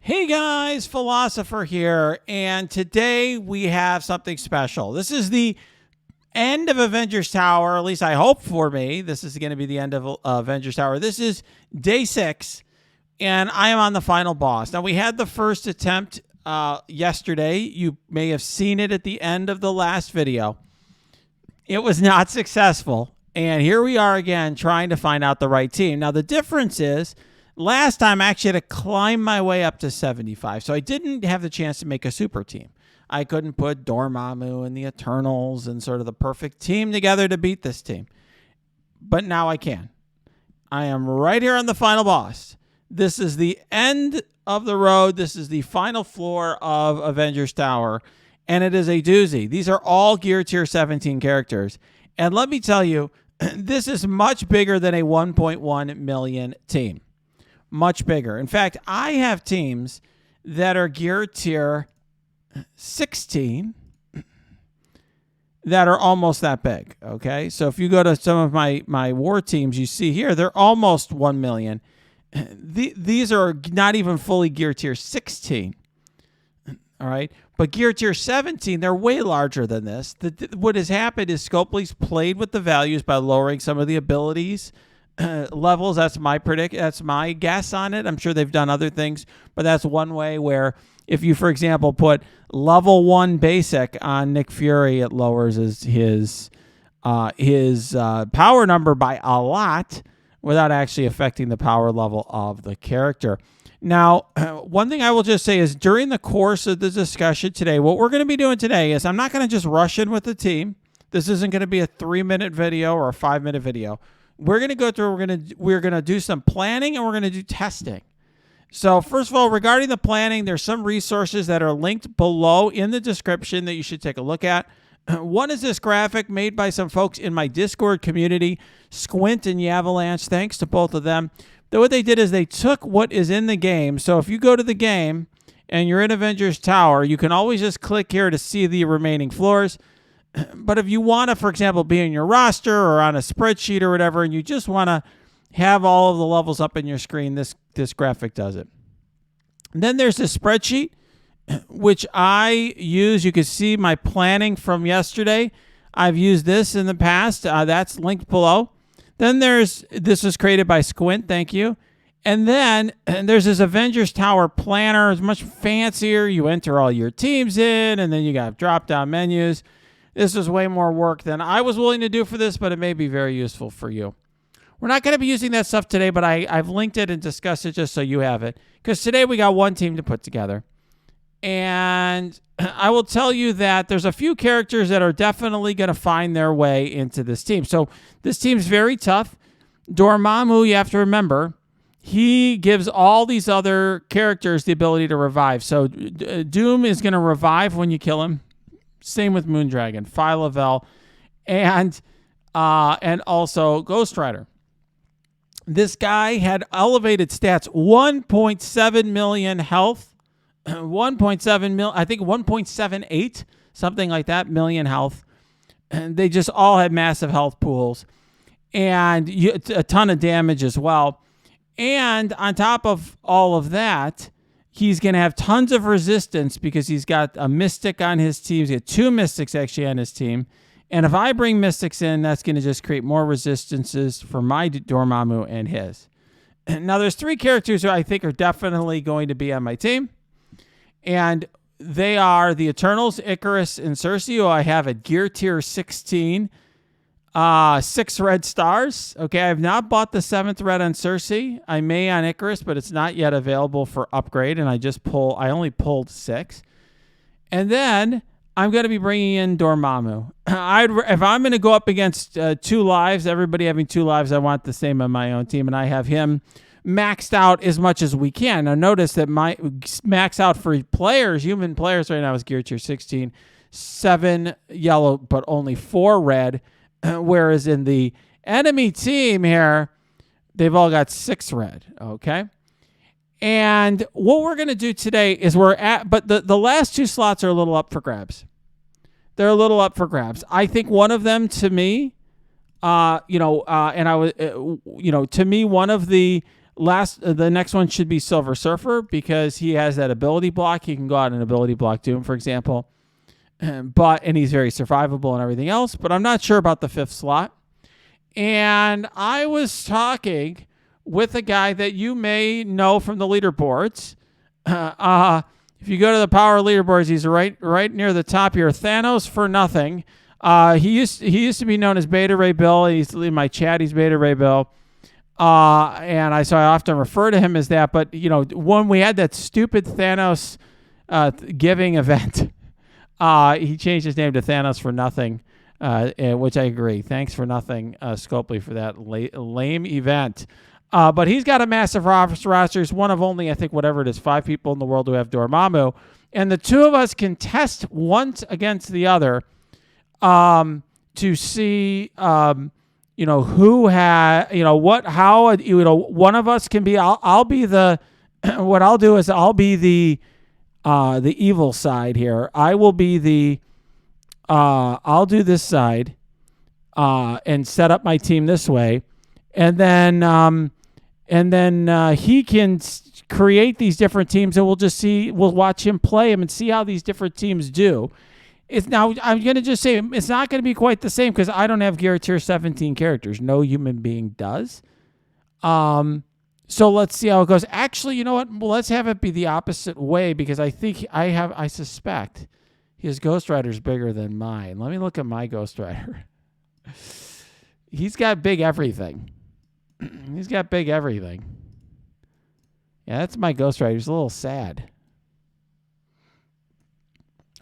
Hey guys, Philosopher here, and today we have something special. This is the end of Avengers Tower, at least I hope for me. This is going to be the end of Avengers Tower. This is day 6, and I am on the final boss. Now, we had the first attempt yesterday. You may have seen it at the end of the last video. It was not successful, and here we are again trying to find out the right team. Now, the difference is, last time I actually had to climb my way up to 75, so I didn't have the chance to make a super team. I couldn't put Dormammu and the Eternals and sort of the perfect team together to beat this team. But now I can. I am right here on the final boss. This is the end of the road. This is the final floor of Avengers Tower, and it is a doozy. These are all Gear Tier 17 characters. And let me tell you, this is much bigger than a 1.1 million team. Much bigger. In fact, I have teams that are Gear Tier 16 that are almost that big, okay? So if you go to some of my war teams, you see here, they're almost 1 million. These are not even fully Gear Tier 16, all right? But Gear Tier 17, they're way larger than this. What has happened is Scopely's played with the values by lowering some of the abilities levels. That's my guess on it. I'm sure they've done other things, but that's one way where if you, for example, put level 1 basic on Nick Fury, it lowers his power number by a lot without actually affecting the power level of the character. Now, one thing I will just say is during the course of the discussion today, what we're going to be doing today is I'm not going to just rush in with the team. This isn't going to be a 3-minute video or a 5-minute video. We're going to go through, we're going to do some planning, and we're going to do testing. So first of all, regarding the planning, there's some resources that are linked below in the description that you should take a look at. One is this graphic made by some folks in my Discord community, Squint and Yavalanche. Thanks to both of them. What they did is they took what is in the game. So if you go to the game and you're in Avengers Tower, you can always just click here to see the remaining floors. But if you want to, for example, be in your roster or on a spreadsheet or whatever, and you just want to have all of the levels up in your screen, this graphic does it. And then there's this spreadsheet, which I use. You can see my planning from yesterday. I've used this in the past. That's linked below. Then this was created by Squint. Thank you. And then there's this Avengers Tower planner. It's much fancier. You enter all your teams in, and then you got drop-down menus. This is way more work than I was willing to do for this, but it may be very useful for you. We're not going to be using that stuff today, but I've linked it and discussed it just so you have it. Because today we got one team to put together. And I will tell you that there's a few characters that are definitely going to find their way into this team. So this team's very tough. Dormammu, you have to remember, he gives all these other characters the ability to revive. So Doom is going to revive when you kill him. Same with Moondragon, Phyla-Vell, and also Ghost Rider. This guy had elevated stats, 1.7 million health, 1.7 mil, I think 1.78, something like that, million health. And they just all had massive health pools and a ton of damage as well. And on top of all of that, he's going to have tons of resistance because he's got a Mystic on his team. He's got 2 Mystics actually on his team. And if I bring Mystics in, that's going to just create more resistances for my Dormammu and his. Now, there's 3 characters who I think are definitely going to be on my team. And they are the Eternals, Icarus, and Cersei, who I have at Gear Tier 16. 6 red stars. Okay, I have not bought the 7th red on Cersei. I may on Icarus, but it's not yet available for upgrade, and I only pulled 6. And then I'm going to be bringing in Dormammu. If I'm going to go up against 2 lives, everybody having 2 lives, I want the same on my own team, and I have him maxed out as much as we can. Now, notice that my max out for players, human players right now is Gear Tier 16, 7 yellow, but only 4 red. Whereas in the enemy team here, they've all got 6 red, okay? And what we're going to do today is but the last 2 slots are a little up for grabs. They're a little up for grabs. I think one of them, to me, to me, one of the The next one should be Silver Surfer because he has that ability block. He can go out and ability block Doom, for example. And he's very survivable and everything else. But I'm not sure about the 5th slot. And I was talking with a guy that you may know from the leaderboards. If you go to the power leaderboards, he's right near the top here. Thanos for nothing. He used to be known as Beta Ray Bill. He's in my chat. He's Beta Ray Bill. And I often refer to him as that. But when we had that stupid Thanos giving event, he changed his name to Thanos for nothing, which I agree. Thanks for nothing, Scopely, for that lame event. But he's got a massive roster. He's one of only, I think, 5 people in the world who have Dormammu. And the two of us can test once against the other to see, who had, one of us can be, I'll be the, what I'll do is I'll be the evil side here. I will be I'll do this side, and set up my team this way. And then he can create these different teams, and we'll watch him play them and see how these different teams do. I'm going to just say it's not going to be quite the same because I don't have Gear Tier 17 characters. No human being does. So let's see how it goes. Actually, you know what? Well, let's have it be the opposite way because I suspect his Ghost Rider's bigger than mine. Let me look at my Ghost Rider. He's got big everything. He's got big everything. Yeah, that's my Ghost Rider. He's a little sad.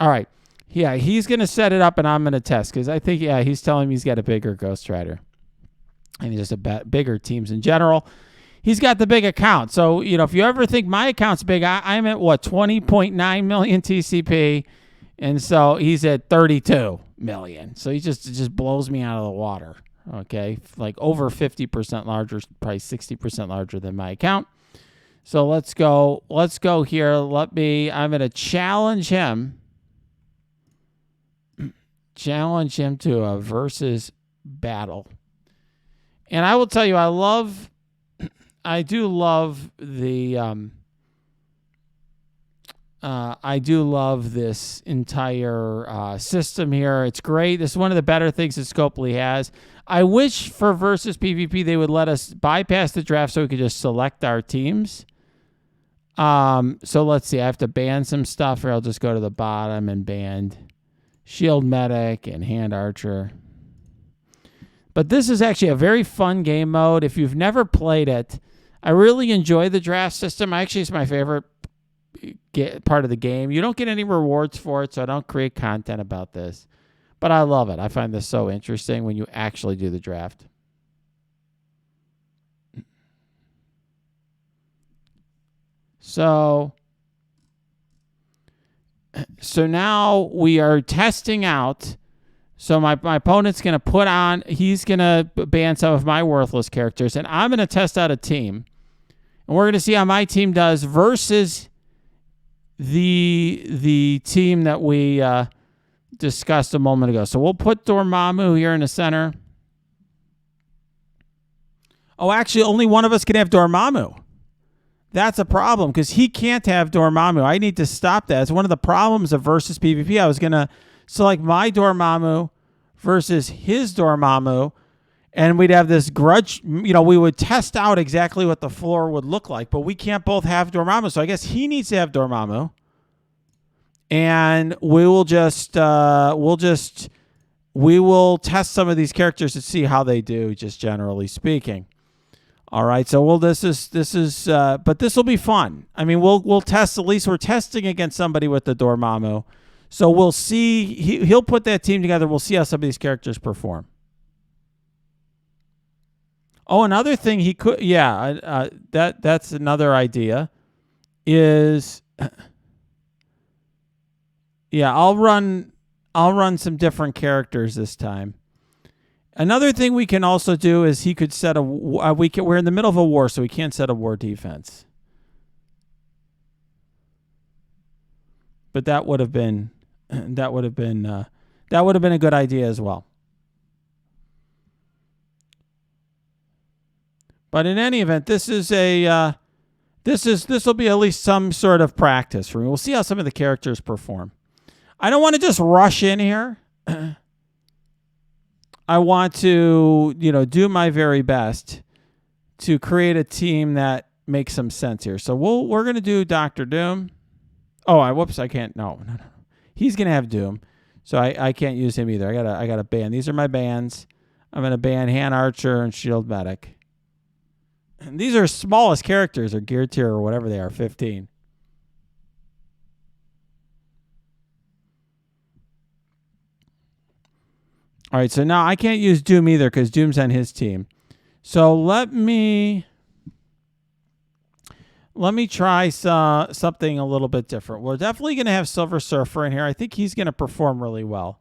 All right. Yeah, he's going to set it up and I'm going to test because I think, he's telling me he's got a bigger Ghost Rider. And he's just bigger teams in general. He's got the big account. So, if you ever think my account's big, I'm at 20.9 million TCP. And so he's at 32 million. So he just blows me out of the water. Okay. Like over 50% larger, probably 60% larger than my account. So let's go here. I'm going to challenge him to a versus battle. And I will tell you, I do love this entire system here. It's great. This is one of the better things that Scopely has. I wish for versus PvP they would let us bypass the draft so we could just select our teams. So let's see. I have to ban some stuff, or I'll just go to the bottom and ban Shield Medic and Hand Archer. But this is actually a very fun game mode. If you've never played it, I really enjoy the draft system. Actually, it's my favorite part of the game. You don't get any rewards for it, so I don't create content about this. But I love it. I find this so interesting when you actually do the draft. So now we are testing out. So my opponent's going to he's going to ban some of my worthless characters, and I'm going to test out a team. And we're going to see how my team does versus the team that we discussed a moment ago. So we'll put Dormammu here in the center. Oh, actually, only one of us can have Dormammu. That's a problem because he can't have Dormammu. I need to stop that. It's one of the problems of versus PvP. I was going to select my Dormammu versus his Dormammu, and we'd have this grudge. We would test out exactly what the floor would look like, but we can't both have Dormammu. So I guess he needs to have Dormammu. And we will just we will test some of these characters to see how they do, just generally speaking. All right, so but this will be fun. I mean, we'll test. At least we're testing against somebody with the Dormammu, so we'll see. He'll put that team together. We'll see how some of these characters perform. Oh, another thing he could, that's another idea. Is I'll run some different characters this time. Another thing we can also do is he could set we're in the middle of a war, so we can't set a war defense. But that would have been a good idea as well. But in any event, this is a this will be at least some sort of practice for me. We'll see how some of the characters perform. I don't want to just rush in here. I want to, do my very best to create a team that makes some sense here. So we're going to do Dr. Doom. Oh, I can't. No. He's going to have Doom. So I can't use him either. I got to ban. These are my bans. I'm going to ban Han Archer and Shield Medic. And these are smallest characters or gear tier or whatever they are, 15. All right, so now I can't use Doom either because Doom's on his team. So let me try something a little bit different. We're definitely going to have Silver Surfer in here. I think he's going to perform really well.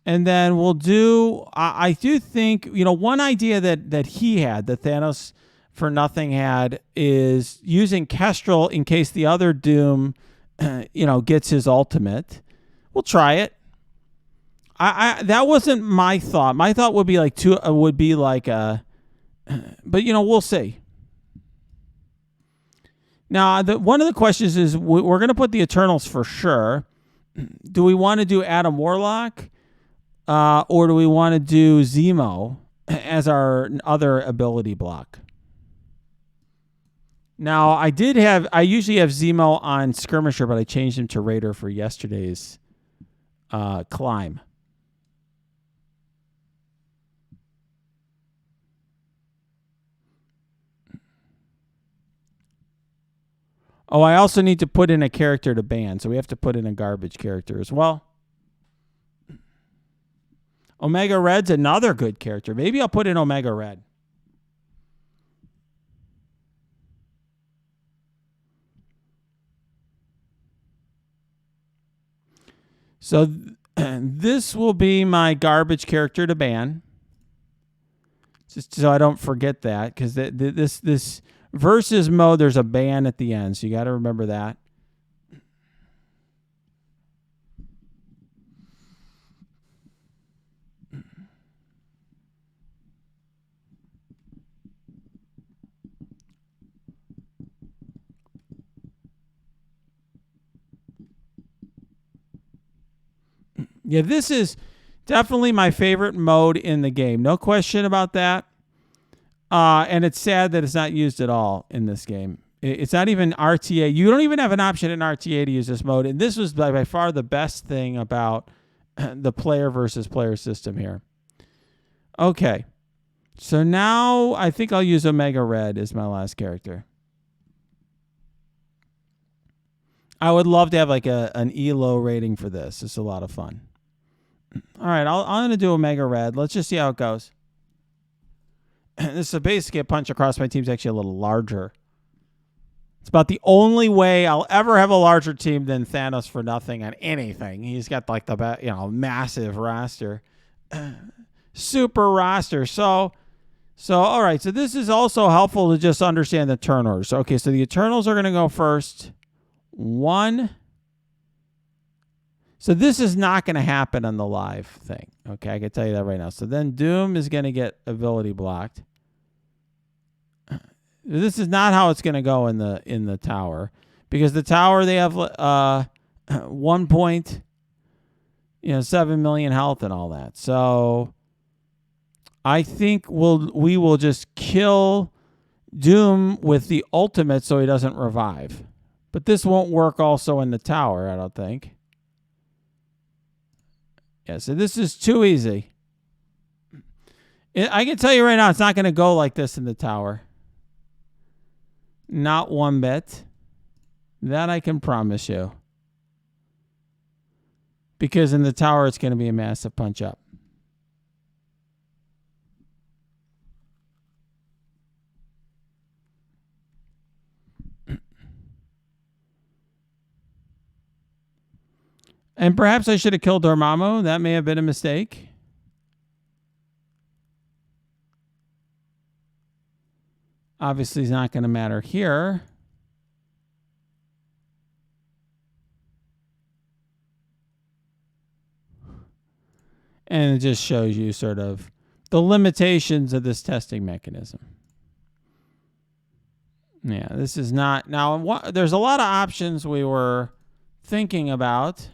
And then we'll do. I do think one idea that he had, that Thanos for nothing had, is using Kestrel in case the other Doom gets his ultimate. We'll try it. That wasn't my thought. My thought would be like but we'll see. Now, one of the questions is we're going to put the Eternals for sure. Do we want to do Adam Warlock, or do we want to do Zemo as our other ability block? Now, I usually have Zemo on Skirmisher, but I changed him to Raider for yesterday's climb. Oh, I also need to put in a character to ban, so we have to put in a garbage character as well. Omega Red's another good character. Maybe I'll put in Omega Red. So this will be my garbage character to ban. Just so I don't forget that, because this versus mode, there's a ban at the end, so you got to remember that. Yeah, this is definitely my favorite mode in the game. No question about that. And it's sad that it's not used at all in this game. It's not even RTA. You don't even have an option in RTA to use this mode. And this was by far the best thing about the player versus player system here. Okay. So now I think I'll use Omega Red as my last character. I would love to have like an ELO rating for this. It's a lot of fun. All right, I'm going to do Omega Red. Let's just see how it goes. This is basically a punch across. My team's actually a little larger. It's about the only way I'll ever have a larger team than Thanos for nothing on anything. He's got like the massive roster. Super roster. So all right, so this is also helpful to just understand the turn orders. Okay, so the Eternals are going to go first. 1. So this is not going to happen on the live thing. Okay, I can tell you that right now. So then Doom is going to get ability blocked. This is not how it's going to go in the tower, because the tower, they have 1.7 million health and all that. So I think we will just kill Doom with the ultimate so he doesn't revive. But this won't work also in the tower, I don't think. Yeah, so this is too easy. I can tell you right now, it's not going to go like this in the tower. Not one bit. That I can promise you. Because in the tower, it's going to be a massive punch up. And perhaps I should have killed Dormammu. That may have been a mistake. Obviously, it's not going to matter here. And it just shows you sort of the limitations of this testing mechanism. Yeah, this is not... Now, there's a lot of options we were thinking about.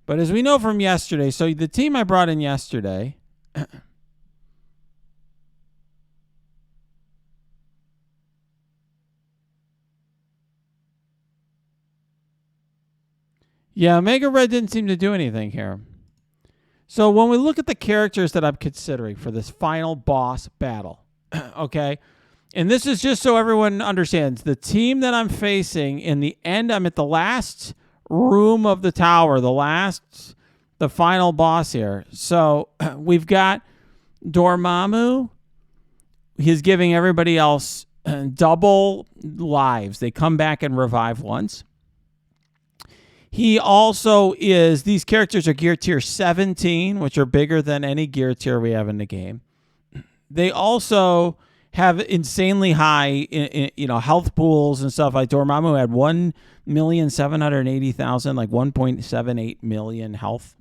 But as we know from yesterday, so the team I brought in yesterday... Yeah, Omega Red didn't seem to do anything here. So when we look at the characters that I'm considering for this final boss battle, okay, and this is just so everyone understands, the team that I'm facing in the end, I'm at the last room of the tower, the final boss here. So we've got Dormammu. He's giving everybody else double lives. They come back and revive once. He also is, these characters are gear tier 17, which are bigger than any gear tier we have in the game. They also have insanely high, health pools and stuff. Like Dormammu had 1,780,000, like 1.78 million health.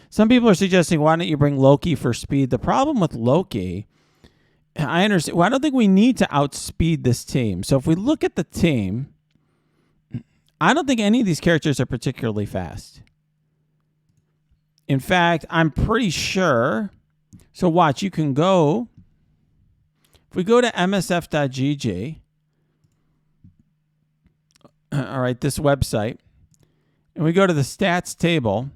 Some people are suggesting, why don't you bring Loki for speed? The problem with Loki, I understand. Well, I don't think we need to outspeed this team. So if we look at the team, I don't think any of these characters are particularly fast. In fact, I'm pretty sure. So watch, you can go. If we go to msf.gg, all right, this website, and we go to the stats table,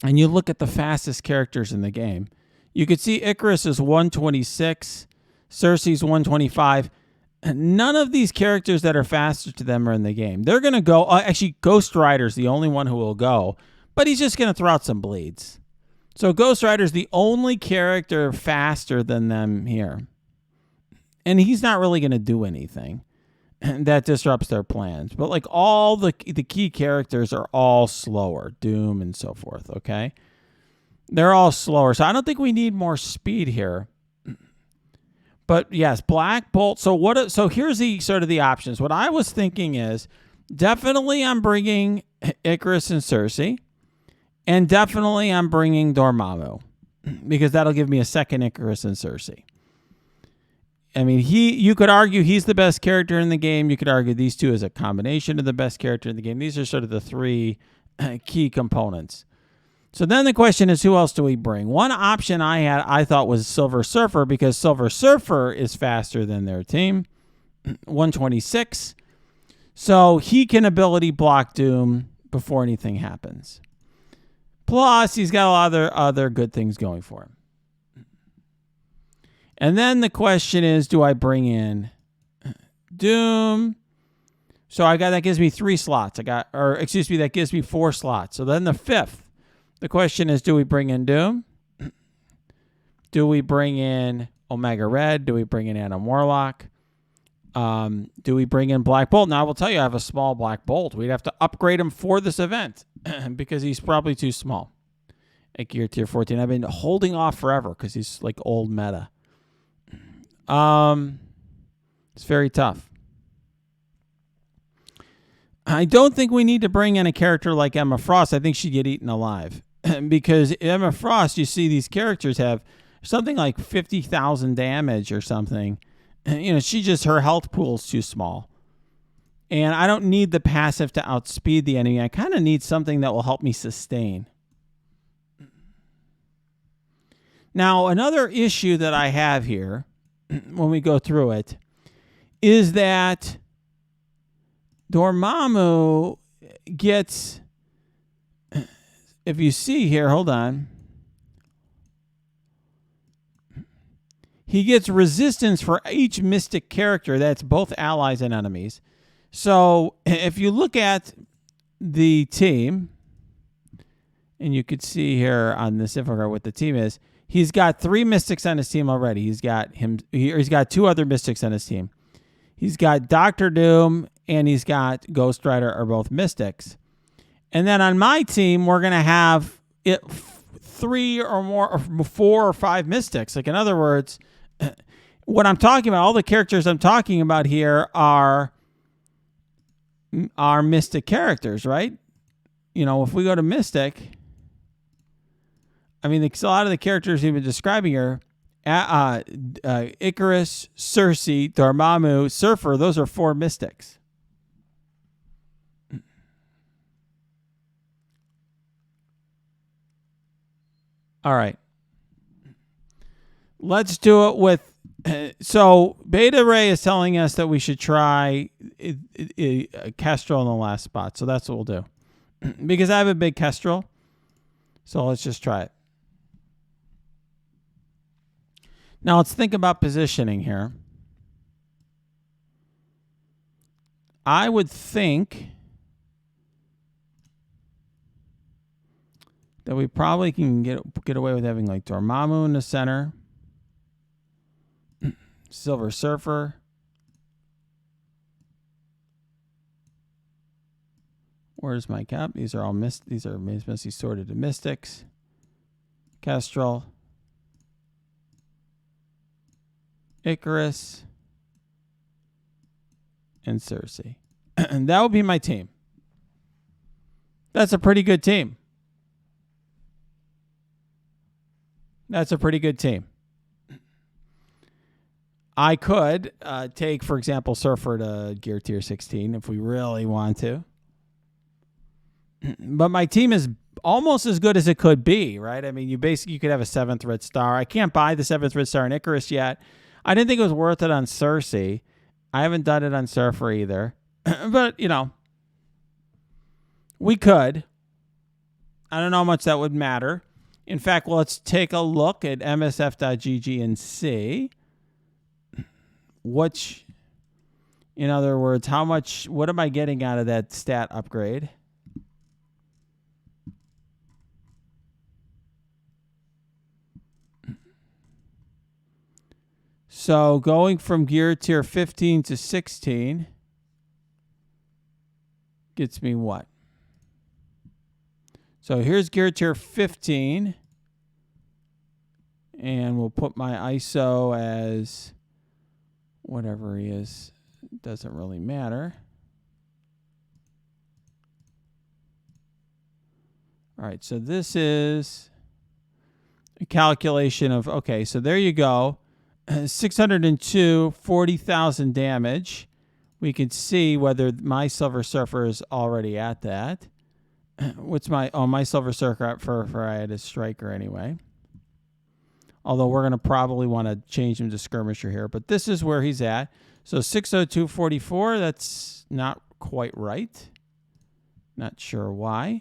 and you look at the fastest characters in the game, you could see Icarus is 126, Cersei's 125. None of these characters that are faster to them are in the game. They're going to go... actually, Ghost Rider's the only one who will go, but he's just going to throw out some bleeds. So Ghost Rider's the only character faster than them here. And he's not really going to do anything that disrupts their plans. But like all the key characters are all slower. Doom and so forth, okay? They're all slower. So I don't think we need more speed here. But yes, Black Bolt. So here's the sort of the options. What I was thinking is definitely I'm bringing Icarus and Cersei, and definitely I'm bringing Dormammu because that'll give me a second Icarus and Cersei. I mean, you could argue he's the best character in the game. You could argue these two is a combination of the best character in the game. These are sort of the three key components. So then the question is, who else do we bring? One option I thought was Silver Surfer because Silver Surfer is faster than their team, 126. So he can ability block Doom before anything happens. Plus, he's got a lot of other good things going for him. And then the question is, do I bring in Doom? So that gives me 3 slots. That gives me 4 slots. So then the fifth. The question is, do we bring in Doom? Do we bring in Omega Red? Do we bring in Adam Warlock? Do we bring in Black Bolt? Now, I will tell you, I have a small Black Bolt. We'd have to upgrade him for this event because he's probably too small at gear tier 14. I've been holding off forever because he's like old meta. It's very tough. I don't think we need to bring in a character like Emma Frost. I think she'd get eaten alive. Because Emma Frost, you see these characters have something like 50,000 damage or something. Her health pool's too small. And I don't need the passive to outspeed the enemy. I kind of need something that will help me sustain. Now, another issue that I have here, when we go through it, is that Dormammu gets... If you see here, hold on. He gets resistance for each mystic character. That's both allies and enemies. So if you look at the team, and you could see here on this infographic what the team is, he's got 3 mystics on his team already. He's got 2 other mystics on his team. He's got Doctor Doom and he's got Ghost Rider are both mystics. And then on my team, we're going to have 3 or more, or 4 or 5 mystics. Like, in other words, what I'm talking about, all the characters I'm talking about here are mystic characters, right? if we go to Mystic, I mean, a lot of the characters we've been describing here, Icarus, Circe, Dormammu, Surfer, those are 4 Mystics. All right. Let's do it with... So Beta Ray is telling us that we should try Kestrel in the last spot. So that's what we'll do. Because I have a big Kestrel. So let's just try it. Now let's think about positioning here. I would think that we probably can get away with having like Dormammu in the center. Silver Surfer. Where's my cap? These are all these are mostly sorted to Mystics. Kestrel. Icarus. And Circe. And that would be my team. That's a pretty good team. That's a pretty good team. I could take, for example, Surfer to Gear Tier 16 if we really want to. But my team is almost as good as it could be, right? I mean, you could have a 7th Red Star. I can't buy the 7th Red Star in Icarus yet. I didn't think it was worth it on Circe. I haven't done it on Surfer either. But, we could. I don't know how much that would matter. In fact, let's take a look at msf.gg and see in other words, what am I getting out of that stat upgrade? So going from Gear Tier 15 to 16 gets me what? So here's Gear Tier 15. And we'll put my ISO as whatever he is. It doesn't really matter. All right, so this is a calculation of, okay, so there you go. 602, 40,000 damage. We can see whether my Silver Surfer is already at that. What's my Silver Surfer for I had a Striker anyway. Although we're going to probably want to change him to Skirmisher here. But this is where he's at. So 602.44, that's not quite right. Not sure why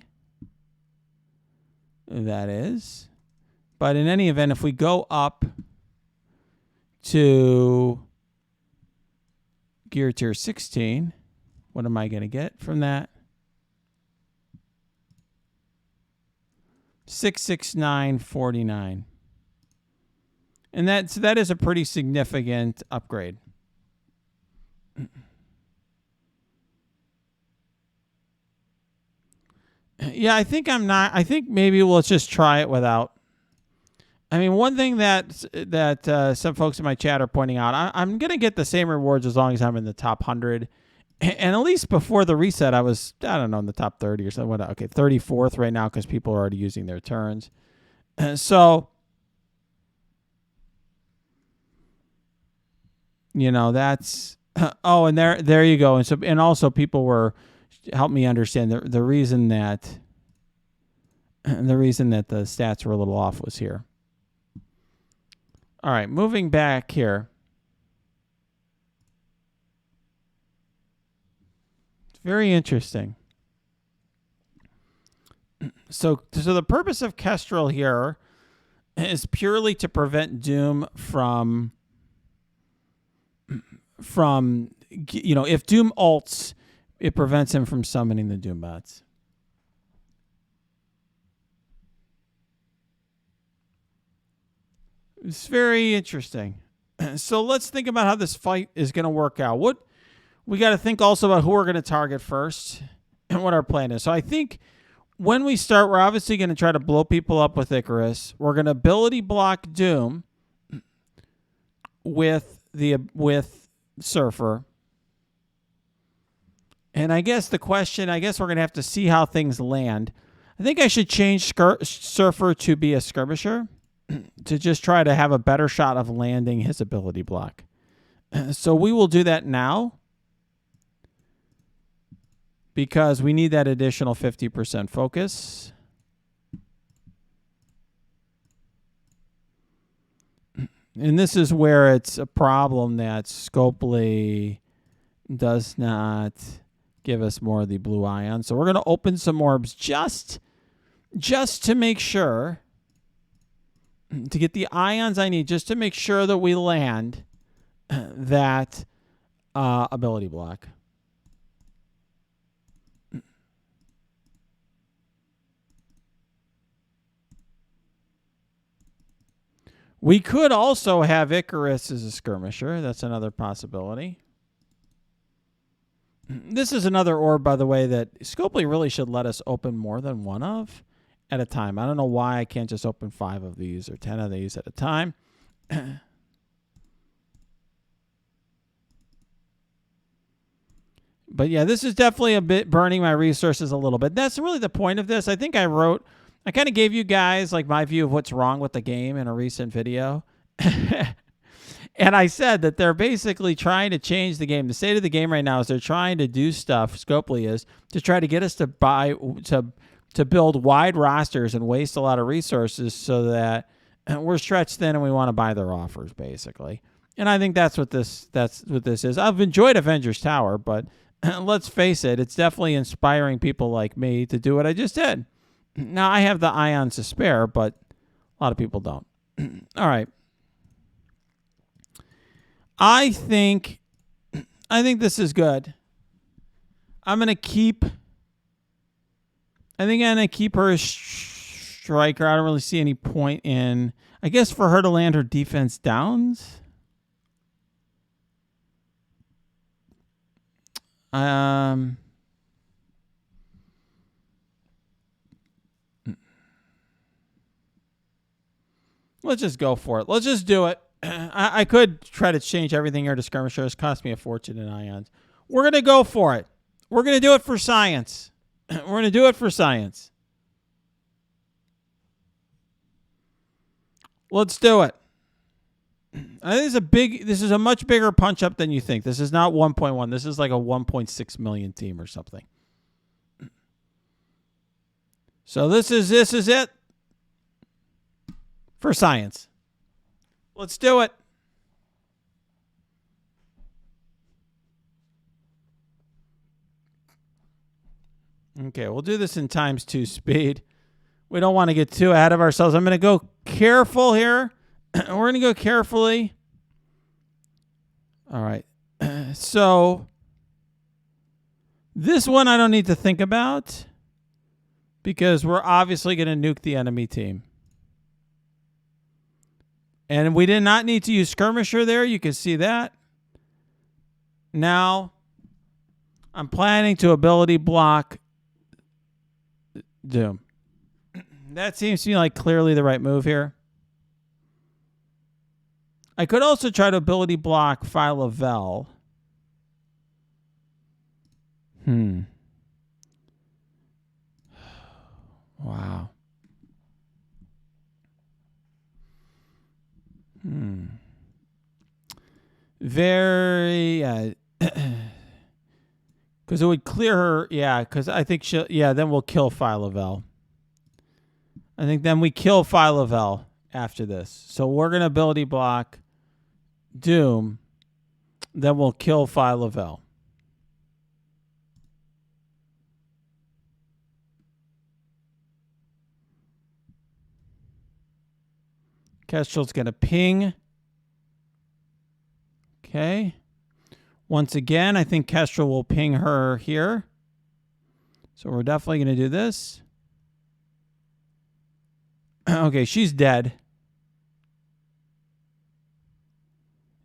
that is. But in any event, if we go up to Gear Tier 16, what am I going to get from that? 669.49. And that is a pretty significant upgrade. Yeah, I think maybe we'll just try it without. I mean, one thing that some folks in my chat are pointing out, I'm going to get the same rewards as long as I'm in the top 100. And at least before the reset, I was, I don't know, in the top 30 or something. Okay, 34th right now because people are already using their turns. So, that's... Oh, and there you go. And also people were... Help me understand the reason that... The reason that the stats were a little off was here. All right, moving back here. It's very interesting. So the purpose of Kestrel here is purely to prevent Doom from if Doom ults, it prevents him from summoning the Doom bots. It's very interesting. So let's think about how this fight is going to work out. We got to think also about who we're going to target first and what our plan is. So I think when we start, we're obviously going to try to blow people up with Icarus. We're going to ability block Doom with Surfer. And I guess the question, I guess we're going to have to see how things land. I think I should change Surfer to be a skirmisher to just try to have a better shot of landing his ability block. So we will do that now because we need that additional 50% focus. And this is where it's a problem that Scopely does not give us more of the blue ion. So we're going to open some orbs just to make sure, to get the ions I need, just to make sure that we land that ability block. We could also have Icarus as a skirmisher. That's another possibility. This is another orb, by the way, that Scopely really should let us open more than one of at a time. I don't know why I can't just open 5 of these or 10 of these at a time. But yeah, this is definitely a bit burning my resources a little bit. That's really the point of this. I think I kind of gave you guys like my view of what's wrong with the game in a recent video. And I said that they're basically trying to change the game. The state of the game right now is they're trying to do stuff, Scopely is, to try to get us to to build wide rosters and waste a lot of resources so that we're stretched thin and we want to buy their offers, basically. And I think that's what this is. I've enjoyed Avengers Tower, but let's face it, it's definitely inspiring people like me to do what I just did. Now, I have the ions to spare, but a lot of people don't. All right. I think this is good. I'm going to keep... I think I'm going to keep her as striker. I don't really see any point in... I guess for her to land her defense downs... Let's just go for it. Let's just do it. I could try to change everything here to skirmishers. Cost me a fortune in ions. We're going to go for it. We're going to do it for science. We're going to do it for science. Let's do it. I think this is a much bigger punch up than you think. This is not 1.1. This is like a 1.6 million team or something. So this is it for science. Let's do it. Okay, we'll do this in ×2 speed. We don't want to get too ahead of ourselves. I'm going to go careful here. We're going to go carefully. All right. So this one I don't need to think about because we're obviously going to nuke the enemy team. And we did not need to use skirmisher there. You can see that. Now, I'm planning to ability block Doom. That seems to me like clearly the right move here. I could also try to ability block Phyla-Vell. Wow. Very... Because it would clear her... Yeah, because I think she'll... Yeah, then we'll kill Phyla-Vell. I think then we kill Phyla-Vell after this. So we're going to ability block Doom. Then we'll kill Phyla-Vell. Kestrel's going to ping. Okay. Once again, I think Kestrel will ping her here. So we're definitely going to do this. Okay, she's dead.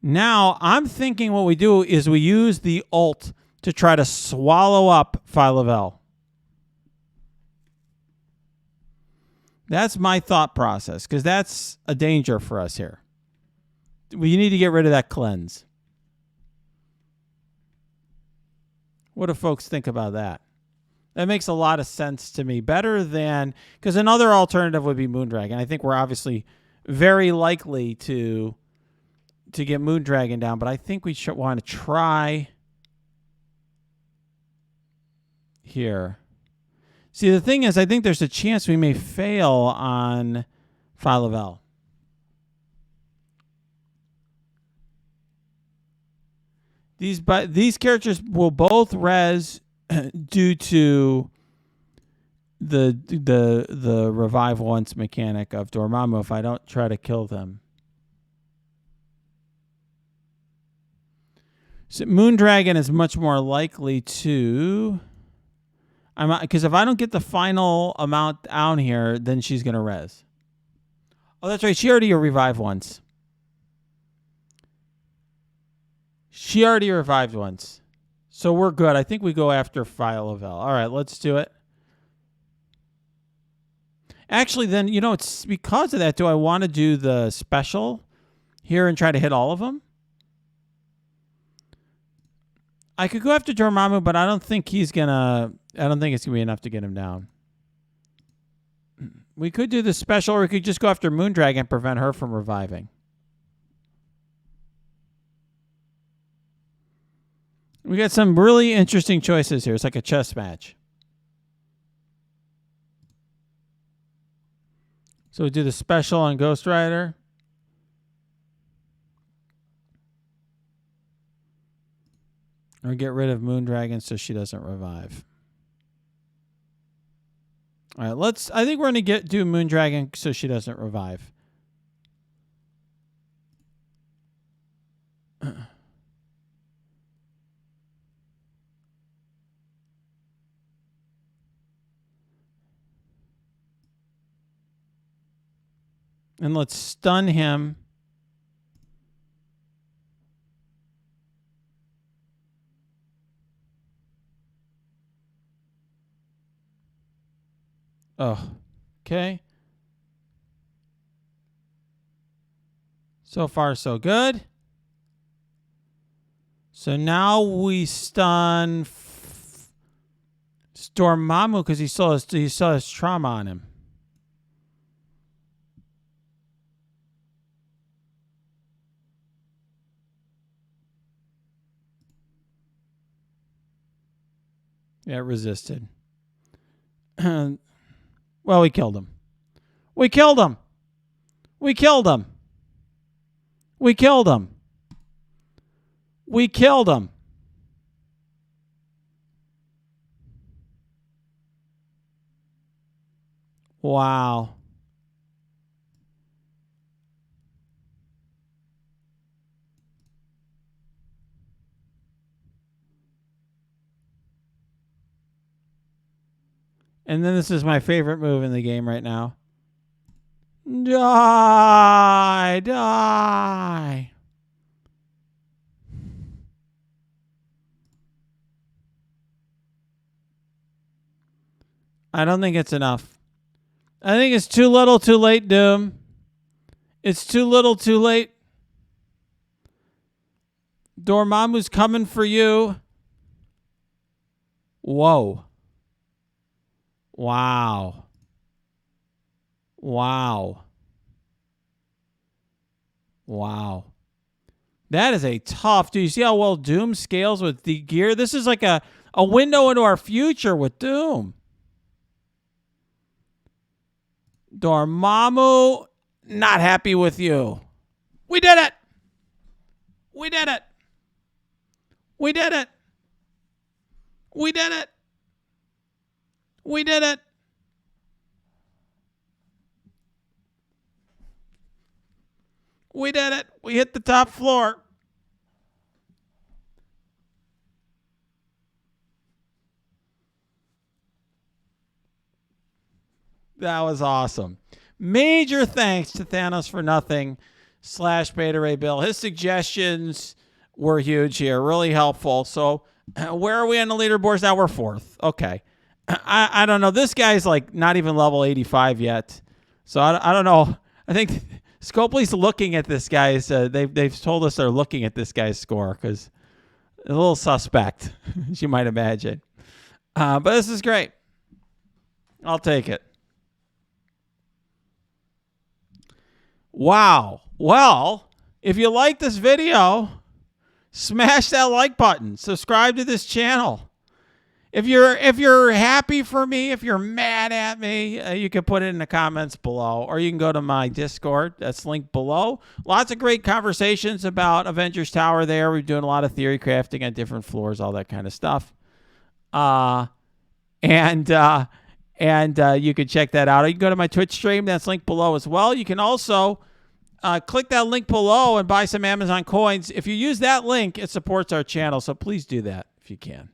Now, I'm thinking what we do is we use the ult to try to swallow up Phyla-Vell. That's my thought process, because that's a danger for us here. We need to get rid of that cleanse. What do folks think about that? That makes a lot of sense to me. Better than, because another alternative would be Moondragon. I think we're obviously very likely to get Moondragon down, but I think we should want to try here. See, the thing is, I think there's a chance we may fail on Philavel. These characters will both res due to the revive once mechanic of Dormammu if I don't try to kill them. So Moondragon is much more likely to... Because if I don't get the final amount down here, then she's going to res. Oh, that's right. She already revived once. She already revived once. So we're good. I think we go after Philavel. All right, let's do it. Actually, then, it's because of that, do I want to do the special here and try to hit all of them? I could go after Dormammu, but I don't think it's going to be enough to get him down. We could do the special, or we could just go after Moondragon and prevent her from reviving. We got some really interesting choices here. It's like a chess match. So we do the special on Ghost Rider. Or get rid of Moondragon so she doesn't revive. All right, I think we're going to do Moondragon so she doesn't revive. And let's stun him. Oh, okay. So far, so good. So now we stun Dormammu because he saw his trauma on him. Yeah, it resisted. Well, we killed him. We killed him. We killed him. We killed him. We killed him. Wow. And then this is my favorite move in the game right now. Die! Die! I don't think it's enough. I think it's too little, too late, Doom. It's too little, too late. Dormammu's coming for you. Whoa. Wow. Wow. Wow. That is a tough... Do you see how well Doom scales with the gear? This is like a window into our future with Doom. Dormammu, not happy with you. We did it. We did it. We did it. We did it. We did it. We did it. We hit the top floor. That was awesome. Major thanks to Thanos for Nothing / Beta Ray Bill. His suggestions were huge here, really helpful. So where are we on the leaderboards now? We're 4th. Okay. I don't know. This guy's like not even level 85 yet. So I don't know. I think Scopely's looking at this guy's. They've told us they're looking at this guy's score because A little suspect, as you might imagine. But this is great. I'll take it. Wow. Well, if you like this video, smash that like button. Subscribe to this channel. If you're happy for me, if you're mad at me, you can put it in the comments below, or you can go to my Discord. That's linked below. Lots of great conversations about Avengers Tower there. We're doing a lot of theory crafting on different floors, all that kind of stuff. And you can check that out. Or you can go to my Twitch stream. That's linked below as well. You can also click that link below and buy some Amazon coins. If you use that link, it supports our channel. So please do that if you can.